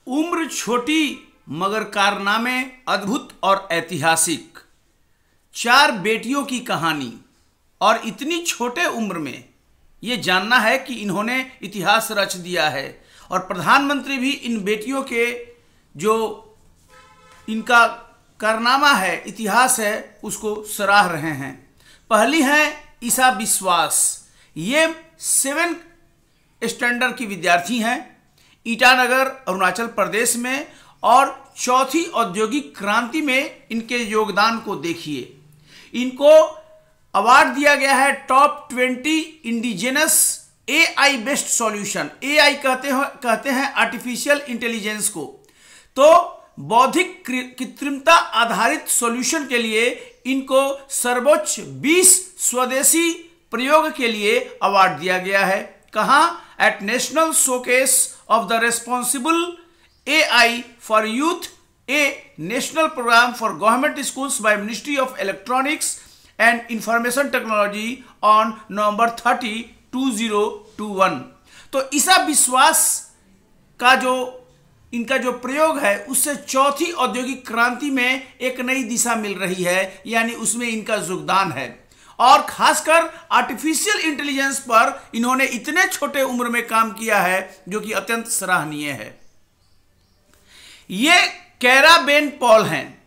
उम्र छोटी मगर कारनामे अद्भुत और ऐतिहासिक। 4 बेटियों की कहानी और इतनी छोटे उम्र में ये जानना है कि इन्होंने इतिहास रच दिया है और प्रधानमंत्री भी इन बेटियों के जो इनका कारनामा है, इतिहास है, उसको सराह रहे हैं। पहली हैं ईशा विश्वास। ये 7 स्टैंडर्ड की विद्यार्थी हैं, ईटानगर अरुणाचल प्रदेश में, और चौथी औद्योगिक क्रांति में इनके योगदान को देखिए। इनको अवार्ड दिया गया है top 20 indigenous AI based solution. AI कहते हैं आर्टिफिशियल इंटेलिजेंस को। तो बौद्धिक कृत्रिमता आधारित सॉल्यूशन के लिए इनको सर्वोच्च 20 स्वदेशी प्रयोग के लिए अवार्ड दिया गया है। कहाँ? At national showcase of the responsible AI for Youth, a national program for government schools by Ministry of Electronics and Information Technology on November 30, 2021। तो ईशा विश्वास का इनका जो प्रयोग है उससे चौथी औद्योगिक क्रांति में एक नई दिशा मिल रही है, यानी उसमें इनका योगदान है। और खासकर आर्टिफिशियल इंटेलिजेंस पर इन्होंने इतने छोटे उम्र में काम किया है जो कि अत्यंत सराहनीय है। ये कैरा बेन पॉल हैं।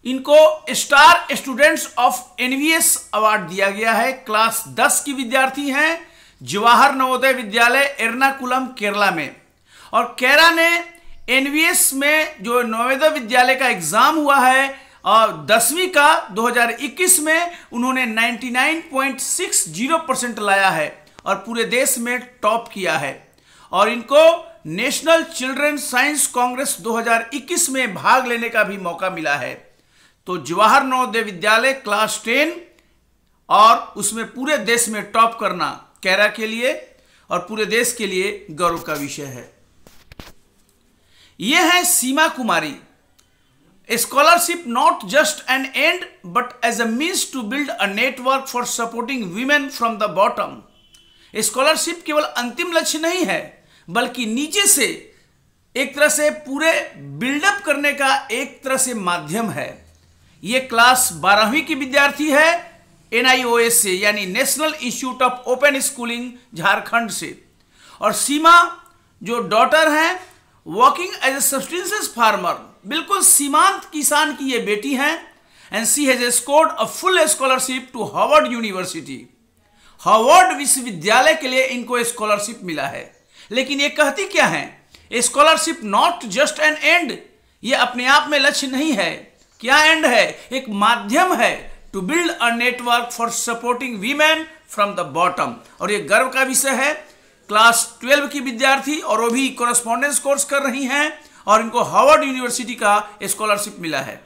इनको star students of NVS award दिया गया है। क्लास 10 की विद्यार्थी हैं, जवाहर नवोदय विद्यालय एर्नाकुलम केरला में। और कैरा ने एनवीएस में जो नवोदय विद्यालय का एग्जाम हुआ है और 10वीं का 2021 में उन्होंने 99.60% लाया है और पूरे देश में टॉप किया है। और इनको नेशनल चिल्ड्रन साइंस कांग्रेस 2021 में भाग लेने का भी मौका मिला है। तो जवाहर नवोदय विद्यालय क्लास 10 और उसमें पूरे देश में टॉप करना कैरा के लिए और पूरे देश के लिए गौरव का विषय है। यह है Seema Kumari. Scholarship not just an end but as a means to build a network for supporting women from the bottom. Scholarship केवल अंतिम लक्ष्य नहीं है बल्कि नीचे से एक तरह से पूरे बिल्डअप करने का एक तरह से माध्यम है। ये क्लास 12वीं की विद्यार्थी है NIOS से, यानी national institute of open schooling Jharkhand से। और सीमा जो डॉटर हैं, working as a substantial farmer, बिल्कुल सीमांत किसान की ये बेटी हैं। And she has scored a full scholarship to Harvard University. Harvard विश्वविद्यालय के लिए इनको स्कॉलरशिप मिला है। लेकिन ये कहती क्या है? Scholarship not just an and, ये अपने आप में लक्ष्य नहीं है। क्या एंड है? एक माध्यम है to build a network for supporting women from the bottom. और ये गर्व का विषय है। क्लास 12 की विद्यार्थी और वो भी कॉरेस्पॉन्डेंस कोर्स कर रही हैं और इनको हार्वर्ड यूनिवर्सिटी का स्कॉलरशिप मिला है।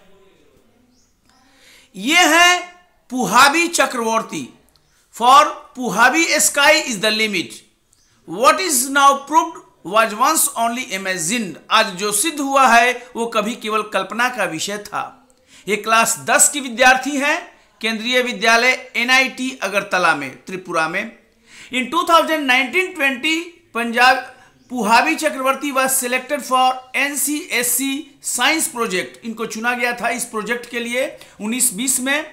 ये है Puhabi Chakraborty. For Puhabi sky is the limit, What is now proved was once only imagined। आज जो सिद्ध हुआ है वो कभी केवल कल्पना का विषय था। ये क्लास 10 की विद्यार्थी हैं, केंद्रीय विद्यालय NIT अगरतला में, त्रिपुरा में। इन 2019-20 पंजाब पुहाबी चक्रवर्ती was selected for NCSC science project. इनको चुना गया था इस प्रोजेक्ट के लिए 19-20 में,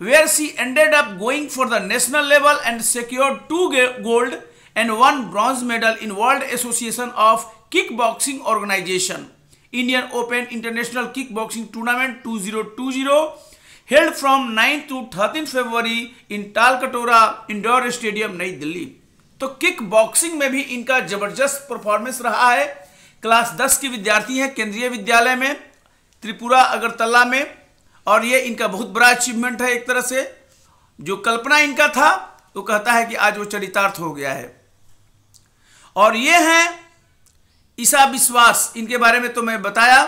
where she ended up going for the national level and secured 2 gold and 1 bronze medal in World Association of Kickboxing Organization Indian Open International Kickboxing Tournament 2020 held from 9 to 13 February in Talkatore Indoor Stadium, नई दिल्ली। तो kick boxing में भी इनका जबरदस्त performance रहा है। Class 10 की विद्यार्थी हैं, केंद्रीय विद्यालय में, त्रिपुरा अगरतला में। और ये इनका बहुत बड़ा अचीवमेंट है। एक तरह से जो कल्पना इनका था वो कहता है कि आज वो चरितार्थ हो गया है। और ये हैं ईशा विश्वास। इनके बारे में तो मैं बताया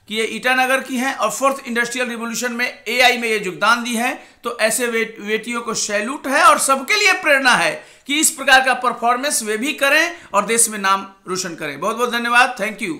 कि ये ईटानगर की हैं और 4th इंडस्ट्रियल रिवॉल्यूशन में AI में ये योगदान दी हैं। तो ऐसे बेटियों को सैल्यूट है और सबके लिए प्रेरणा है कि इस प्रकार का परफॉर्मेंस वे भी करें और देश में नाम रोशन करें। बहुत बहुत धन्यवाद। Thank you.